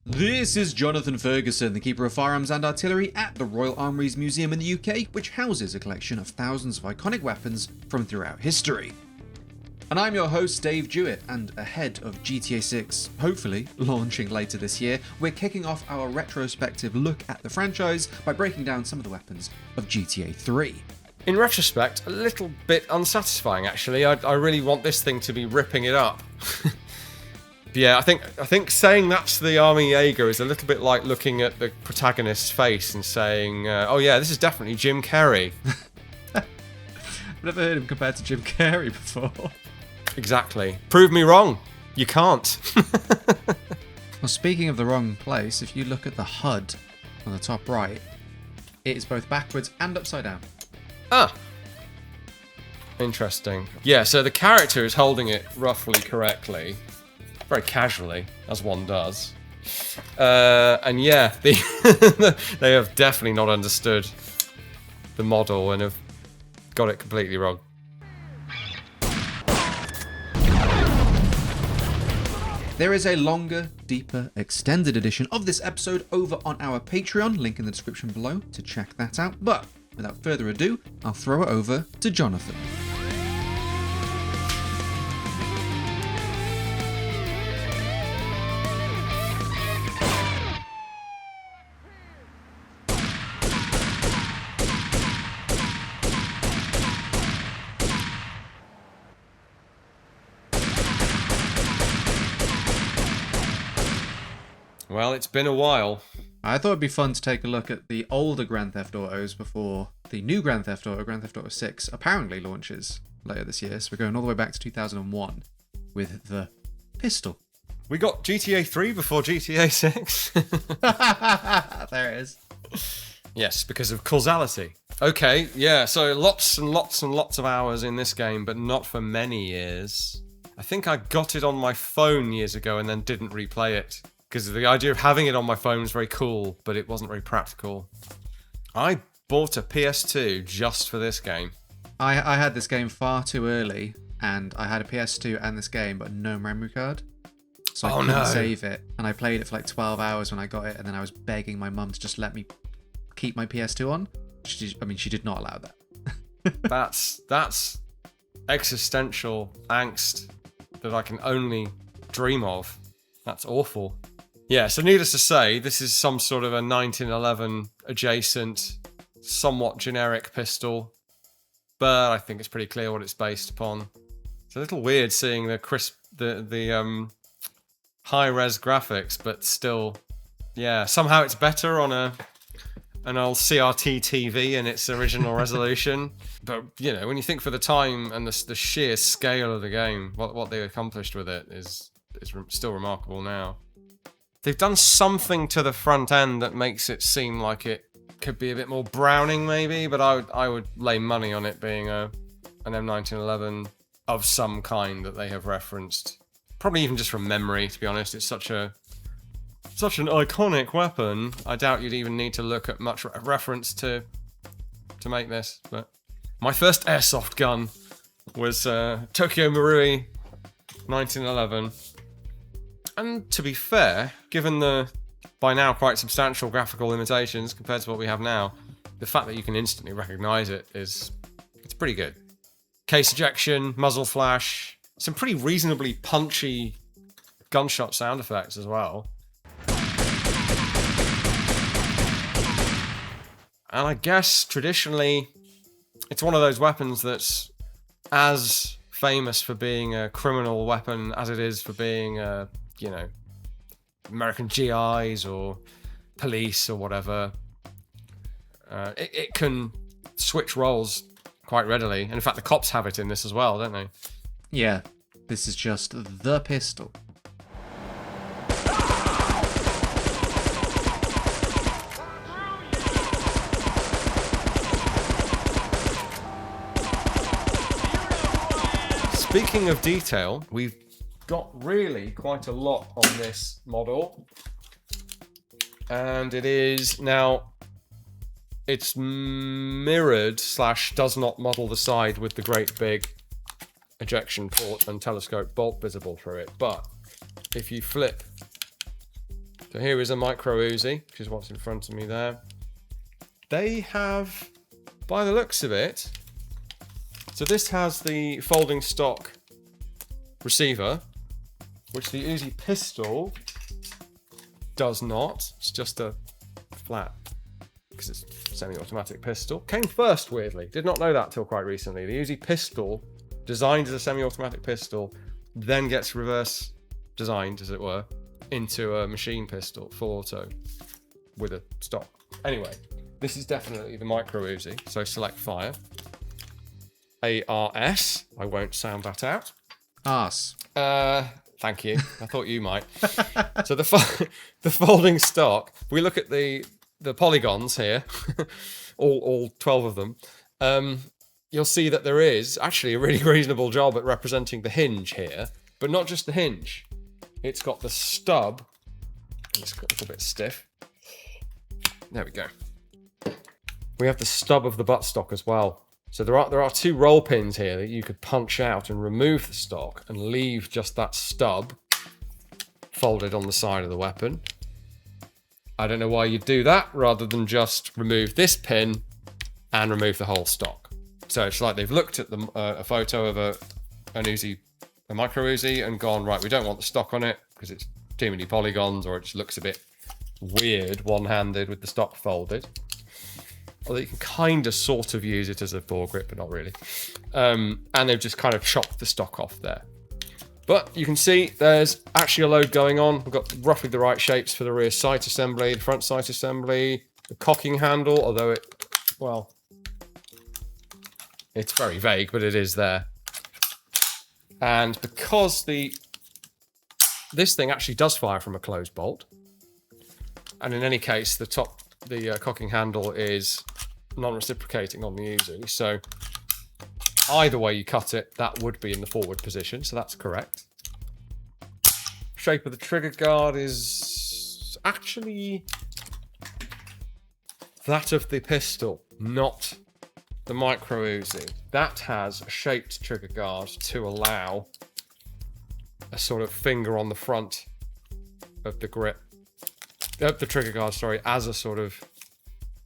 This is Jonathan Ferguson, the Keeper of Firearms and Artillery at the Royal Armouries Museum in the UK, which houses a collection of thousands of iconic weapons from throughout history. And I'm your host, Dave Jewett, and ahead of GTA 6, hopefully launching later this year, we're kicking off our retrospective look at the franchise by breaking down some of the weapons of GTA 3. In retrospect, a little bit unsatisfying actually. I really want this thing to be ripping it up. Yeah, I think saying that's the Army Jaeger is a little bit like looking at the protagonist's face and saying, oh yeah, this is definitely Jim Carrey. I've never heard him compared to Jim Carrey before. Exactly. Prove me wrong. You can't. Well, speaking of the wrong place, if you look at the HUD on the top right, it is both backwards and upside down. Ah. Interesting. Yeah, so the character is holding it roughly correctly. Very casually, as one does. And yeah, they have definitely not understood the model and have got it completely wrong. There is a longer, deeper, extended edition of this episode over on our Patreon, link in the description below to check that out. But without further ado, I'll throw it over to Jonathan. Well, it's been a while. I thought it'd be fun to take a look at the older Grand Theft Autos before the new Grand Theft Auto 6, apparently launches later this year. So we're going all the way back to 2001 with the pistol. We got GTA 3 before GTA 6. There it is. Yes, because of causality. Okay, yeah, so lots and lots and lots of hours in this game, but not for many years. I think I got it on my phone years ago and then didn't replay it. Because the idea of having it on my phone was very cool, but it wasn't very practical. I bought a PS2 just for this game. I had this game far too early, and I had a PS2 and this game, but no memory card. So I couldn't save it, and I played it for like 12 hours when I got it, and then I was begging my mum to just let me keep my PS2 on. She did not allow that. That's existential angst that I can only dream of. That's awful. Yeah, so needless to say, this is some sort of a 1911 adjacent, somewhat generic pistol, but I think it's pretty clear what it's based upon. It's a little weird seeing the crisp, the high-res graphics, but still, yeah, somehow it's better on an old CRT TV in its original resolution. But you know, when you think for the time and the sheer scale of the game, what they accomplished with it is still remarkable now. They've done something to the front end that makes it seem like it could be a bit more Browning maybe, but I would lay money on it being an M1911 of some kind that they have referenced. Probably even just from memory, to be honest. It's such an iconic weapon. I doubt you'd even need to look at much reference to make this. But my first airsoft gun was Tokyo Marui 1911. And to be fair, given the by now quite substantial graphical limitations compared to what we have now, the fact that you can instantly recognize it it's pretty good. Case ejection, muzzle flash, some pretty reasonably punchy gunshot sound effects as well. And I guess traditionally, it's one of those weapons that's as famous for being a criminal weapon as it is for being American GIs or police or whatever. It can switch roles quite readily. And in fact, the cops have it in this as well, don't they? Yeah, this is just the pistol. Speaking of detail, we've got really quite a lot on this model. And it is now, it's mirrored / does not model the side with the great big ejection port and telescope bolt visible through it. But if you flip So here is a Micro Uzi, which is what's in front of me there. They have, by the looks of it, so this has the folding stock receiver, which the Uzi pistol does not. It's just a flat, because it's a semi-automatic pistol. Came first, weirdly. Did not know that till quite recently. The Uzi pistol, designed as a semi-automatic pistol, then gets reverse designed, as it were, into a machine pistol, full auto, with a stock. Anyway, this is definitely the Micro Uzi, so select fire. ARS, I won't sound that out. Arse. Thank you. I thought you might. So the folding stock, we look at the polygons here, all 12 of them, you'll see that there is actually a really reasonable job at representing the hinge here, but not just the hinge. It's got the stub. It's got a little bit stiff. There we go. We have the stub of the buttstock as well. So there are two roll pins here that you could punch out and remove the stock and leave just that stub folded on the side of the weapon. I don't know why you'd do that rather than just remove this pin and remove the whole stock. So it's like they've looked at a photo of a Micro Uzi and gone, right, we don't want the stock on it because it's too many polygons or it just looks a bit weird one-handed with the stock folded. Although you can kind of sort of use it as a foregrip, but not really. And they've just kind of chopped the stock off there. But you can see there's actually a load going on. We've got roughly the right shapes for the rear sight assembly, the front sight assembly, the cocking handle, although it's very vague, but it is there. And because this thing actually does fire from a closed bolt, and in any case, the cocking handle is non-reciprocating on the Uzi, so either way you cut it, that would be in the forward position, so that's correct. Shape of the trigger guard is actually that of the pistol, not the Micro Uzi. That has a shaped trigger guard to allow a sort of finger on the front of the grip, the trigger guard, sorry, as a sort of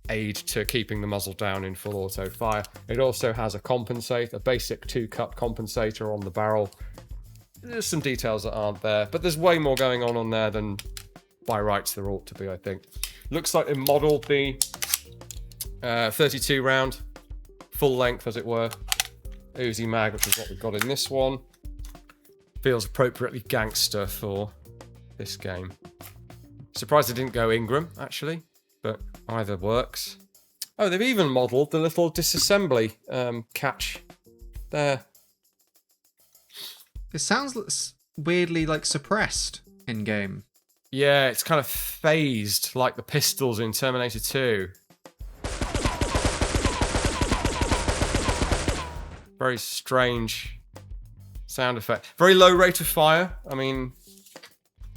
aid to keeping the muzzle down in full auto fire. It also has a basic 2-cut compensator on the barrel. There's some details that aren't there, but there's way more going on there than by rights there ought to be, I think. Looks like they modelled the 32 round, full length as it were, Uzi mag, which is what we've got in this one. Feels appropriately gangster for this game. Surprised they didn't go Ingram, actually, but either works. Oh, they've even modelled the little disassembly catch there. It sounds weirdly like suppressed in game. Yeah, it's kind of phased like the pistols in Terminator 2. Very strange sound effect. Very low rate of fire. I mean,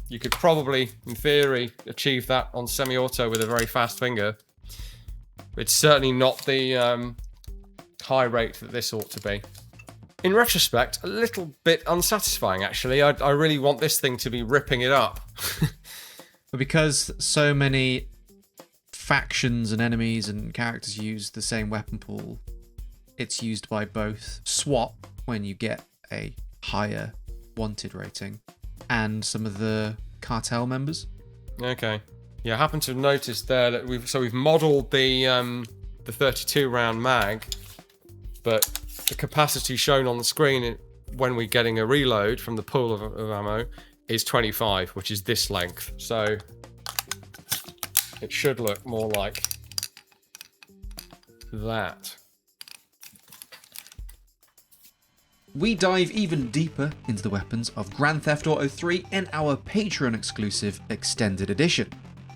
you could probably, in theory, achieve that on semi-auto with a very fast finger. It's certainly not the high rate that this ought to be. In retrospect, a little bit unsatisfying, actually. I really want this thing to be ripping it up. But because so many factions and enemies and characters use the same weapon pool, it's used by both swap when you get a higher wanted rating and some of the cartel members. Okay. Yeah, I happen to have noticed there that we've modelled the 32 round mag, but the capacity shown on the screen when we're getting a reload from the pool of ammo is 25, which is this length. So it should look more like that. We dive even deeper into the weapons of Grand Theft Auto 3 in our Patreon exclusive Extended Edition.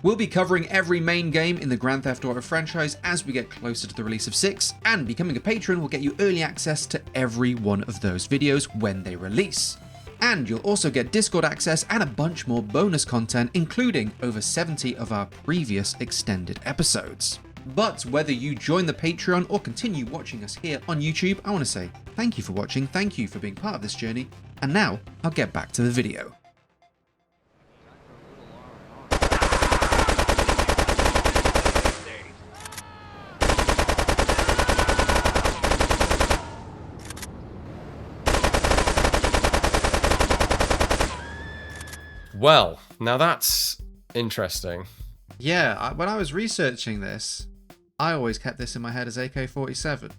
We'll be covering every main game in the Grand Theft Auto franchise as we get closer to the release of 6, and becoming a patron will get you early access to every one of those videos when they release. And you'll also get Discord access and a bunch more bonus content, including over 70 of our previous extended episodes. But whether you join the Patreon or continue watching us here on YouTube, I want to say thank you for watching, thank you for being part of this journey, and now I'll get back to the video. Well, now that's interesting. Yeah, when I was researching this, I always kept this in my head as AK-47.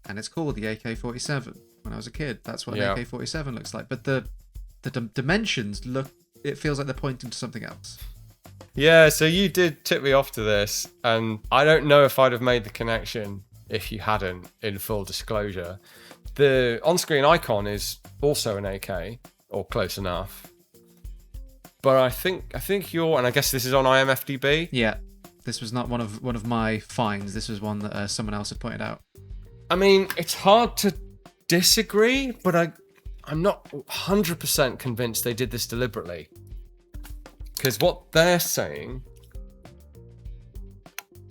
And it's called the AK-47. When I was a kid, that's what an AK-47 looks like. But the dimensions look, it feels like they're pointing to something else. Yeah, so you did tip me off to this, and I don't know if I'd have made the connection if you hadn't, in full disclosure. The on-screen icon is also an AK, or close enough. But I think you're, and I guess this is on IMFDB. Yeah, this was not one of my finds. This was one that someone else had pointed out. I mean, it's hard to disagree, but I'm not 100% convinced they did this deliberately. Because what they're saying,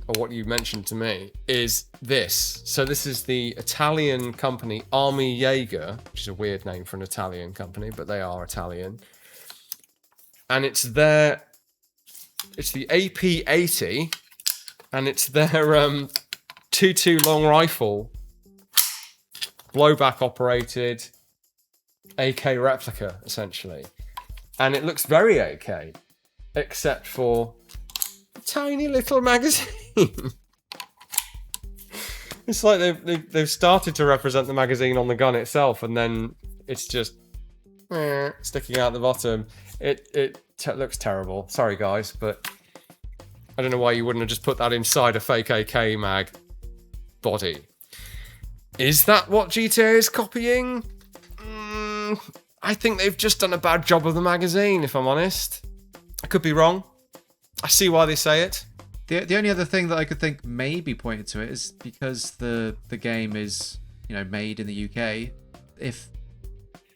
or what you mentioned to me, is this. So this is the Italian company Army Jaeger, which is a weird name for an Italian company, but they are Italian. And it's the AP-80, and it's their 2.2 long rifle, blowback operated AK replica, essentially. And it looks very AK, except for a tiny little magazine. It's like they've started to represent the magazine on the gun itself, and then it's just sticking out the bottom. It looks terrible. Sorry, guys, but I don't know why you wouldn't have just put that inside a fake AK mag body. Is that what GTA is copying? I think they've just done a bad job of the magazine, if I'm honest. I could be wrong. I see why they say it. The only other thing that I could think maybe pointed to it is because the game is, made in the UK. If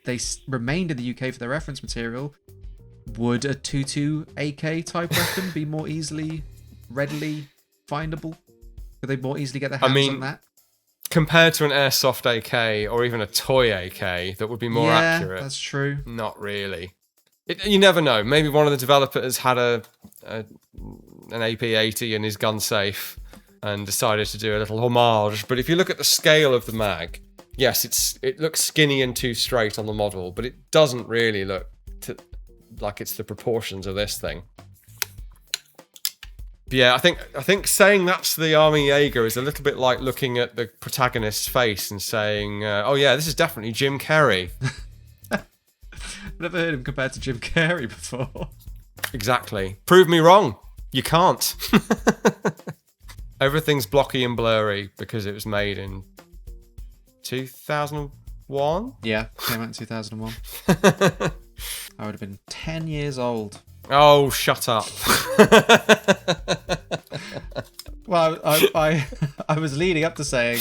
they remained in the UK for their reference material, would a 2.2 AK type weapon be more readily findable? Could they more easily get their hands on that? Compared to an airsoft AK or even a toy AK, that would be more accurate. Yeah, that's true. Not really. You never know. Maybe one of the developers had an AP-80 in his gun safe and decided to do a little homage. But if you look at the scale of the mag, yes, it looks skinny and too straight on the model, but it doesn't really look like it's the proportions of this thing. But yeah, I think saying that's the Army Jaeger is a little bit like looking at the protagonist's face and saying, oh yeah, this is definitely Jim Carrey. I've never heard him compared to Jim Carrey before. Exactly. Prove me wrong. You can't. Everything's blocky and blurry because it was made in 2001? Yeah, came out in 2001. I would have been 10 years old. Oh, shut up. Well, I was leading up to saying,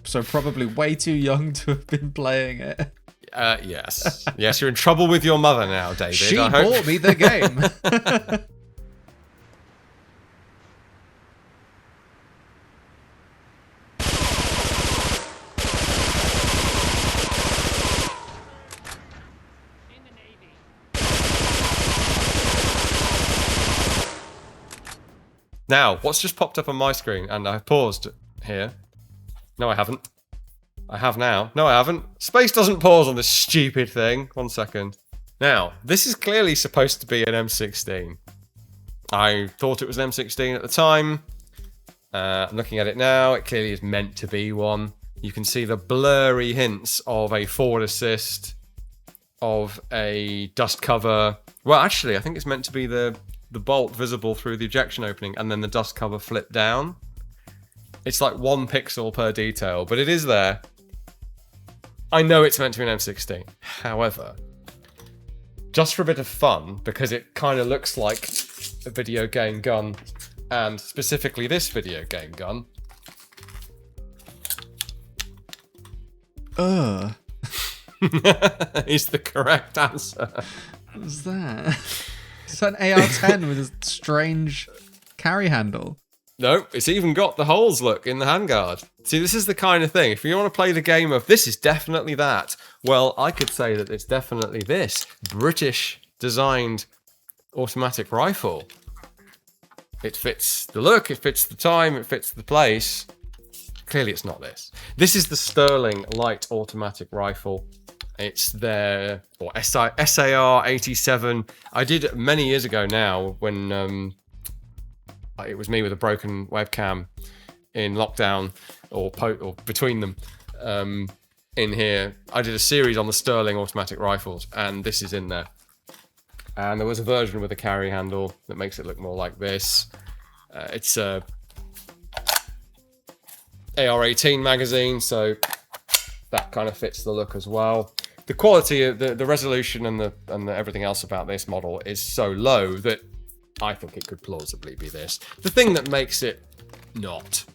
so probably way too young to have been playing it. Yes. Yes, you're in trouble with your mother now, David. She bought me the game. Now, what's just popped up on my screen, and I've paused here. No, I haven't. I have now. No, I haven't. Space doesn't pause on this stupid thing. 1 second. Now, this is clearly supposed to be an M16. I thought it was an M16 at the time. I'm looking at it now. It clearly is meant to be one. You can see the blurry hints of a forward assist, of a dust cover. Well, actually, I think it's meant to be the bolt visible through the ejection opening and then the dust cover flipped down. It's like 1 pixel per detail, but it is there. I know it's meant to be an M16. However, just for a bit of fun, because it kind of looks like a video game gun, and specifically this video game gun. Is the correct answer. What was that? It's an AR-10 with a strange carry handle. No, it's even got the holes, look, in the handguard. See, this is the kind of thing. If you want to play the game of this is definitely that, well, I could say that it's definitely this British-designed automatic rifle. It fits the look, it fits the time, it fits the place. Clearly it's not this. This is the Sterling light automatic rifle. It's their SAR 87. I did many years ago now when it was me with a broken webcam in lockdown or between them in here. I did a series on the Sterling automatic rifles, and this is in there. And there was a version with a carry handle that makes it look more like this. It's a AR-18 magazine, so that kind of fits the look as well. The quality of the resolution and the everything else about this model is so low that I think it could plausibly be this. The thing that makes it not,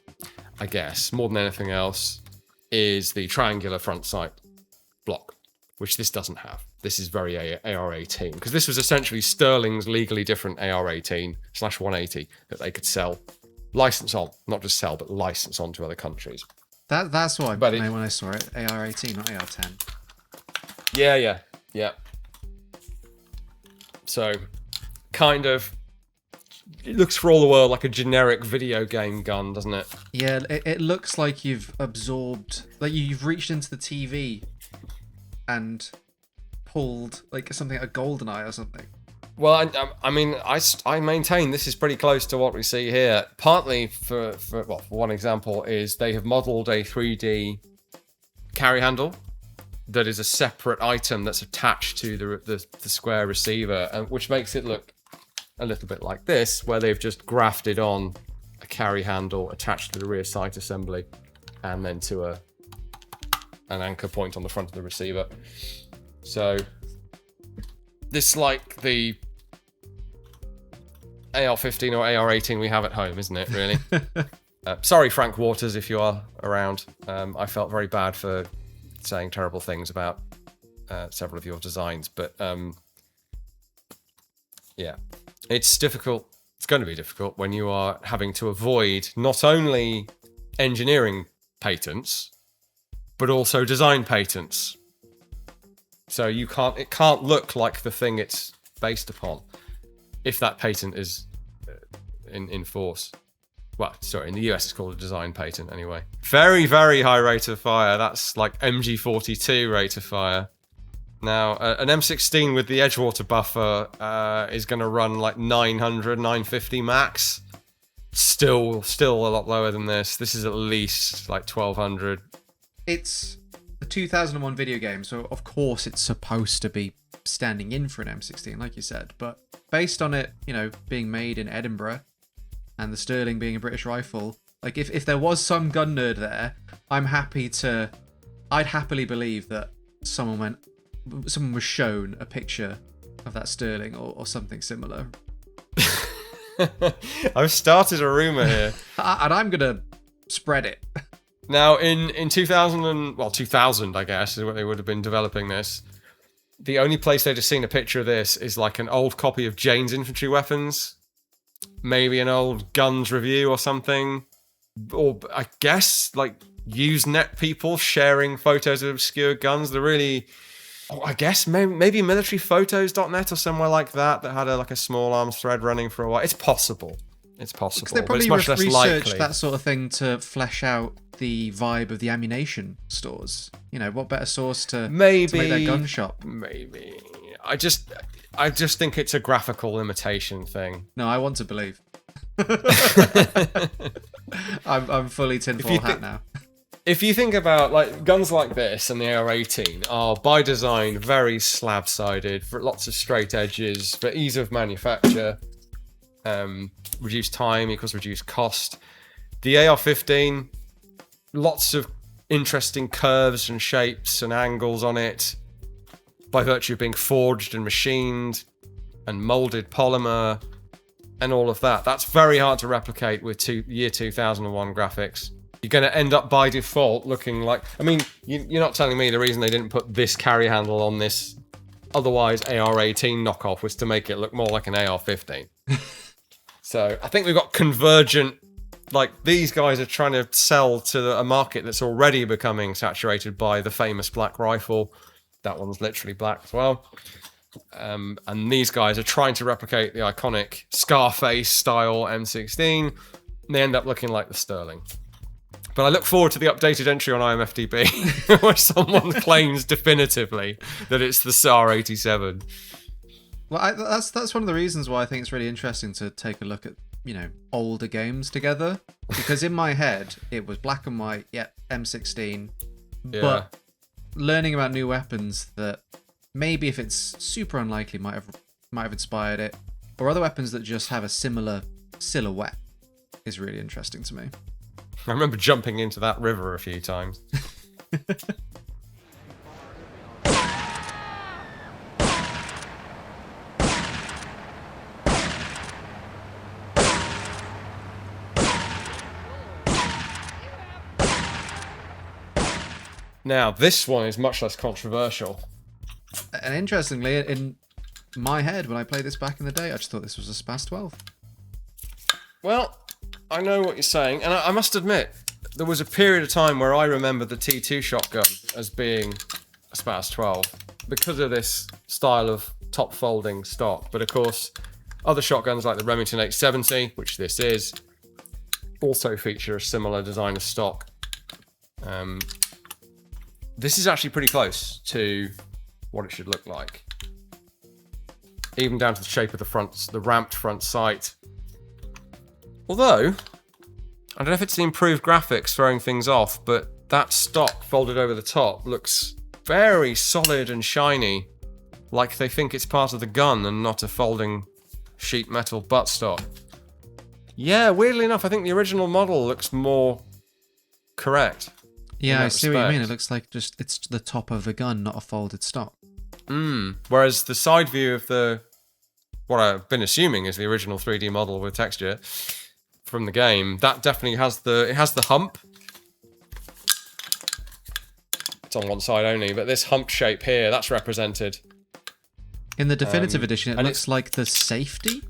I guess, more than anything else, is the triangular front sight block, which this doesn't have. This is very AR-18, because this was essentially Sterling's legally different AR-18/180 that they could sell, license on, not just sell, but license on to other countries. That's what I meant when I saw it. AR-18, not AR-10. Yeah. So, kind of, it looks for all the world like a generic video game gun, doesn't it? Yeah, it looks like you've absorbed, like you've reached into the TV and pulled like something like a GoldenEye or something. Well, I mean, I maintain this is pretty close to what we see here. Partly for one example is they have modelled a 3D carry handle that is a separate item that's attached to the square receiver, and which makes it look a little bit like this, where they've just grafted on a carry handle attached to the rear sight assembly, and then to an anchor point on the front of the receiver. So this like the AR-15 or AR-18 we have at home, isn't it, really? Sorry, Frank Waters, if you are around. I felt very bad for saying terrible things about several of your designs, but yeah, it's difficult. It's going to be difficult when you are having to avoid not only engineering patents, but also design patents. So it can't look like the thing it's based upon if that patent is in force. Well, sorry, in the US it's called a design patent anyway. Very, very high rate of fire. That's like MG42 rate of fire. Now, an M16 with the Edgewater buffer is going to run like 900, 950 max. Still a lot lower than this. This is at least like 1200. It's a 2001 video game, so of course it's supposed to be standing in for an M16, like you said. But based on it, being made in Edinburgh, and the Sterling being a British rifle, like if there was some gun nerd there, I'd happily believe that someone was shown a picture of that Sterling or something similar. I've started a rumor here. And I'm gonna spread it. Now, in 2000, I guess, is what they would have been developing this. The only place they'd have seen a picture of this is like an old copy of Jane's Infantry Weapons. Maybe an old Guns review or something. Or, I guess, like, Usenet people sharing photos of obscure guns. They're really... I guess maybe militaryphotos.net or somewhere like that had a small arms thread running for a while. It's possible. But it's much less likely. That sort of thing to flesh out the vibe of the ammunition stores. What better source to make their gun shop? Maybe. I just think it's a graphical imitation thing. No, I want to believe. I'm fully tinfoil hat now. If you think about like guns like this and the AR-18 are by design very slab-sided, for lots of straight edges, for ease of manufacture, reduced time equals reduced cost. The AR-15, lots of interesting curves and shapes and angles on it, by virtue of being forged and machined and molded polymer and all of that. That's very hard to replicate with year 2001 graphics. You're going to end up by default looking like... I mean, you're not telling me the reason they didn't put this carry handle on this otherwise AR-18 knockoff was to make it look more like an AR-15. So I think we've got convergent... Like, these guys are trying to sell to a market that's already becoming saturated by the famous black rifle. That one's literally black as well. And these guys are trying to replicate the iconic Scarface-style M16. And they end up looking like the Sterling. But I look forward to the updated entry on IMFDB where someone claims definitively that it's the SAR 87. Well, that's one of the reasons why I think it's really interesting to take a look at, older games together. Because in my head, it was black and white, M16. Yeah. But learning about new weapons that maybe if it's super unlikely might have inspired it, or other weapons that just have a similar silhouette is really interesting to me. I remember jumping into that river a few times. Now, this one is much less controversial. And interestingly, in my head, when I played this back in the day, I just thought this was a SPAS 12. Well, I know what you're saying, and I must admit, there was a period of time where I remember the T2 shotgun as being a SPAS 12 because of this style of top-folding stock. But of course, other shotguns like the Remington 870, which this is, also feature a similar design of stock. This is actually pretty close to what it should look like. Even down to the shape of the front, the ramped front sight. Although, I don't know if it's the improved graphics throwing things off, but that stock folded over the top looks very solid and shiny, like they think it's part of the gun and not a folding sheet metal buttstock. Yeah, weirdly enough, I think the original model looks more correct. Yeah, I see what you mean. It looks like just it's the top of the gun, not a folded stock. Whereas the side view of what I've been assuming is the original 3D model with texture from the game, that definitely has the hump. It's on one side only, but this hump shape here, that's represented. In the definitive edition, it looks like the safety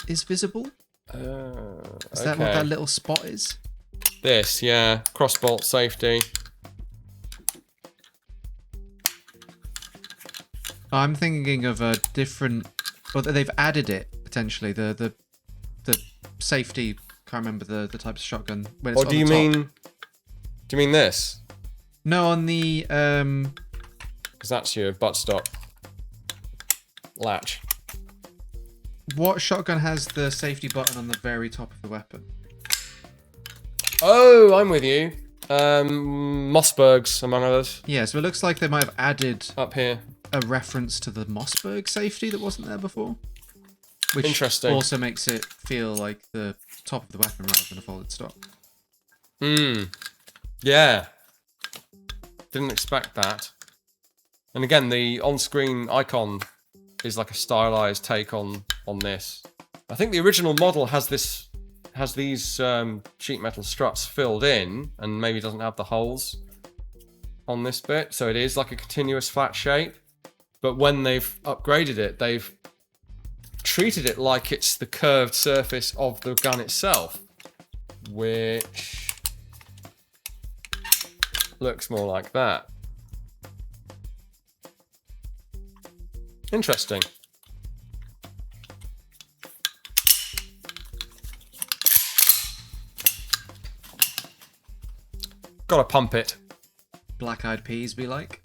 is visible. Is that what that little spot is? This, yeah. Crossbolt safety. I'm thinking of a different... Well, they've added it, potentially. The safety... Can't remember the type of shotgun. When it's do you mean this? No, on the... Because that's your buttstock latch. What shotgun has the safety button on the very top of the weapon? Oh, I'm with you. Mossbergs, among others. Yeah, so it looks like they might have added up here a reference to the Mossberg safety that wasn't there before. Which interesting. Also makes it feel like the top of the weapon rather than a folded stock. Yeah. Didn't expect that. And again, the on-screen icon is like a stylized take on this. I think the original model has these sheet metal struts filled in and maybe doesn't have the holes on this bit, so it is like a continuous flat shape. But when they've upgraded it, they've treated it like it's the curved surface of the gun itself, which looks more like that. Interesting. Gotta pump it. Black Eyed Peas be like.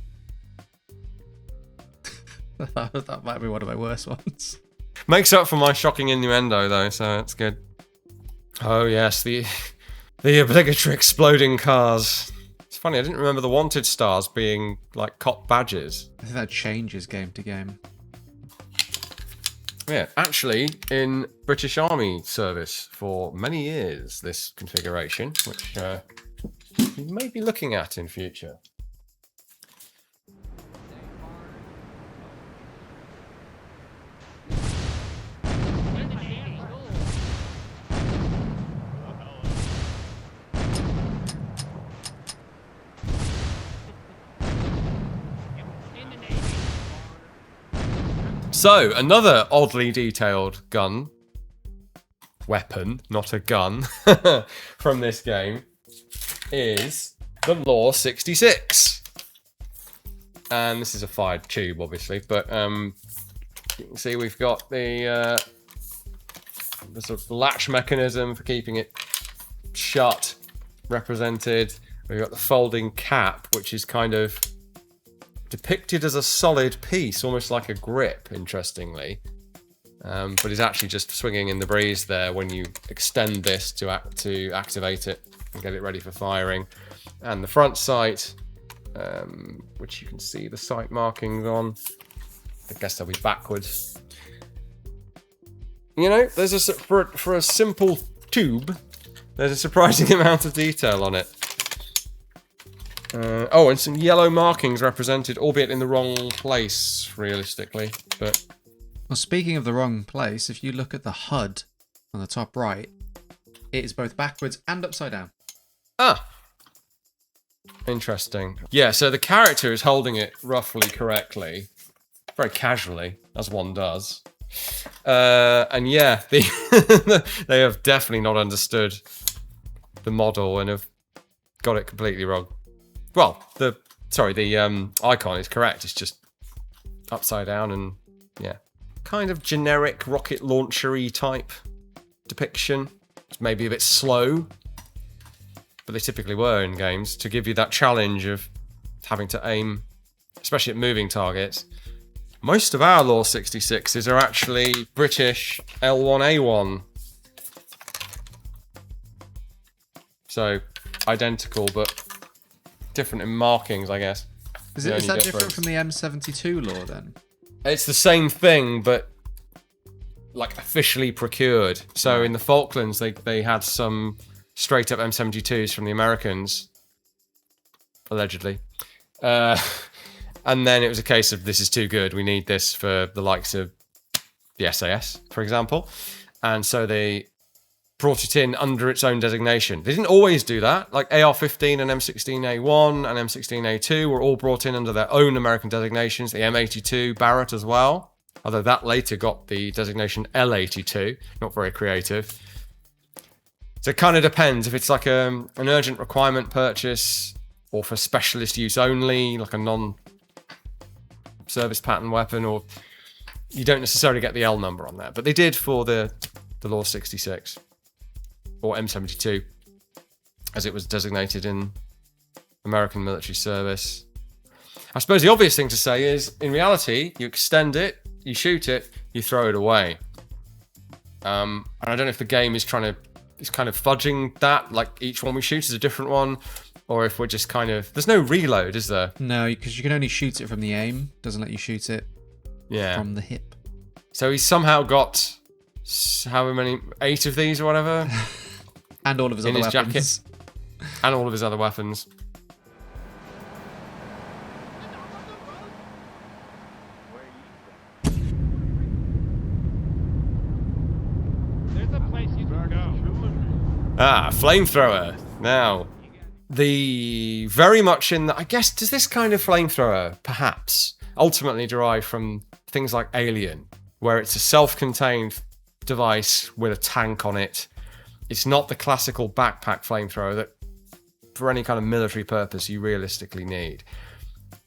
That might be one of my worst ones. Makes up for my shocking innuendo though, so it's good. Oh yes, the obligatory exploding cars. It's funny, I didn't remember the wanted stars being like cop badges. I think that changes game to game. Yeah, actually, in British Army service for many years, this configuration, which you may be looking at in future. So, another oddly detailed weapon, not a gun, from this game is the Law 66. And this is a fired tube, obviously, but you can see we've got the sort of latch mechanism for keeping it shut. represented. We've got the folding cap, which is kind of depicted as a solid piece, almost like a grip, interestingly. But is actually just swinging in the breeze there when you extend this to activate it and get it ready for firing. And the front sight, which you can see the sight markings on. I guess they'll be backwards. You know, there's for a simple tube, there's a surprising amount of detail on it. Oh, and some yellow markings represented, albeit in the wrong place, realistically. But well, speaking of the wrong place, if you look at the HUD on the top right, it is both backwards and upside down. Ah, interesting. Yeah, so the character is holding it roughly correctly, very casually, as one does. And yeah, they have definitely not understood the model and have got it completely wrong. Well, the icon is correct. It's just upside down and yeah, kind of generic rocket launcher-y type depiction. It's maybe a bit slow, but they typically were in games to give you that challenge of having to aim, especially at moving targets. Most of our Law 66s are actually British L1A1. So, identical, but different in markings, I guess. Is that different from the M72 Law, then? It's the same thing, but like officially procured. So in the Falklands, they had some straight up M72s from the Americans, allegedly. And then it was a case of, this is too good. We need this for the likes of the SAS, for example. And so they brought it in under its own designation. They didn't always do that. Like AR-15 and M16A1 and M16A2 were all brought in under their own American designations. The M82 Barrett as well. Although that later got the designation L82. Not very creative. So it kind of depends. If it's like an urgent requirement purchase or for specialist use only, like a non-service pattern weapon, or you don't necessarily get the L number on there. But they did for the Law 66. Or M72, as it was designated in American military service. I suppose the obvious thing to say is, in reality, you extend it, you shoot it, you throw it away. And I don't know if the game is kind of fudging that, like each one we shoot is a different one, or if we're just kind of... There's no reload, is there? No, because you can only shoot it from the aim. Doesn't let you shoot it from the hip. So he's somehow got however many, 8 of these or whatever. And all of his other weapons. Jacket. And all of his other weapons. Ah, Flamethrower. Now, the very much in the... I guess, does this kind of Flamethrower, perhaps, ultimately derive from things like Alien, where it's a self-contained device with a tank on it. It's not the classical backpack flamethrower that, for any kind of military purpose, you realistically need.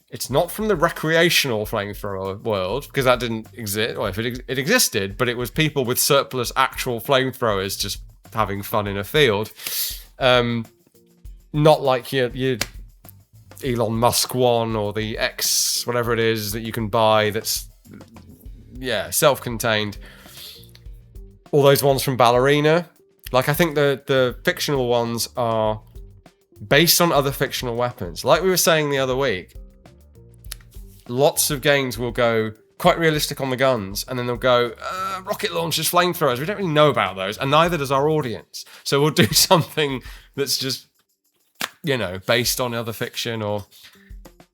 It's not from the recreational flamethrower world, because that didn't exist. Or if it existed, but it was people with surplus actual flamethrowers just having fun in a field. Not like your Elon Musk one or the X, whatever it is that you can buy that's, yeah, self-contained. All those ones from Ballerina. Like, I think the fictional ones are based on other fictional weapons. Like we were saying the other week, lots of games will go quite realistic on the guns, and then they'll go, rocket launchers, flamethrowers. We don't really know about those, and neither does our audience. So we'll do something that's just, you know, based on other fiction or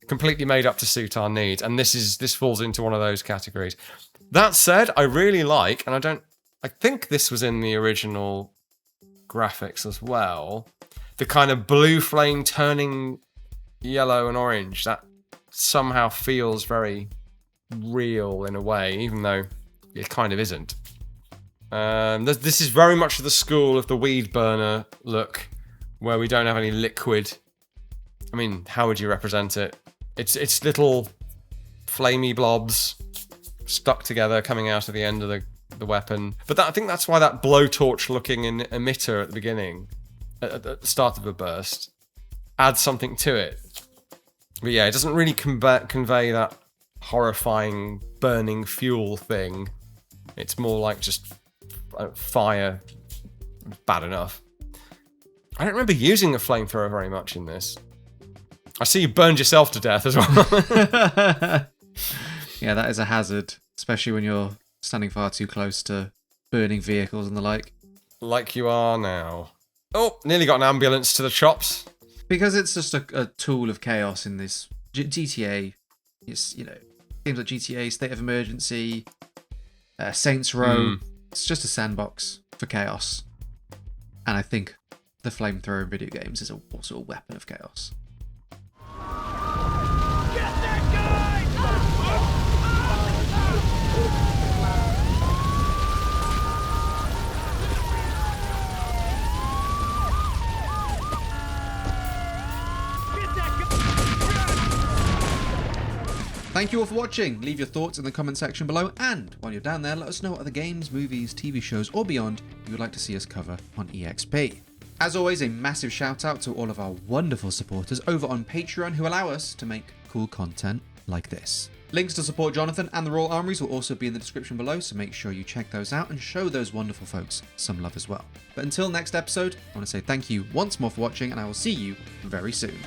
completely made up to suit our needs. And this falls into one of those categories. That said, I really like, and I think this was in the original graphics as well, the kind of blue flame turning yellow and orange. That somehow feels very real in a way, even though it kind of isn't. This is very much the school of the weed burner look, where we don't have any liquid. I mean, how would you represent it? It's little flamey blobs stuck together coming out of the end of the weapon. But I think that's why that blowtorch looking emitter at the beginning at the start of a burst, add something to it. But yeah, it doesn't really convey that horrifying burning fuel thing. It's more like just fire. Bad enough. I don't remember using a flamethrower very much in this. I see you burned yourself to death as well. Yeah, that is a hazard, especially when you're standing far too close to burning vehicles and the like. Like you are now. Oh, nearly got an ambulance to the chops. Because it's just a tool of chaos in this GTA. It's, games like GTA, State of Emergency, Saints Row. It's just a sandbox for chaos. And I think the flamethrower in video games is also a weapon of chaos. Get that guy! Thank you all for watching. Leave your thoughts in the comment section below, and while you're down there, let us know what other games, movies, TV shows, or beyond you would like to see us cover on EXP. As always, a massive shout out to all of our wonderful supporters over on Patreon who allow us to make cool content like this. Links to support Jonathan and the Royal Armouries will also be in the description below, so make sure you check those out and show those wonderful folks some love as well. But until next episode, I want to say thank you once more for watching, and I will see you very soon.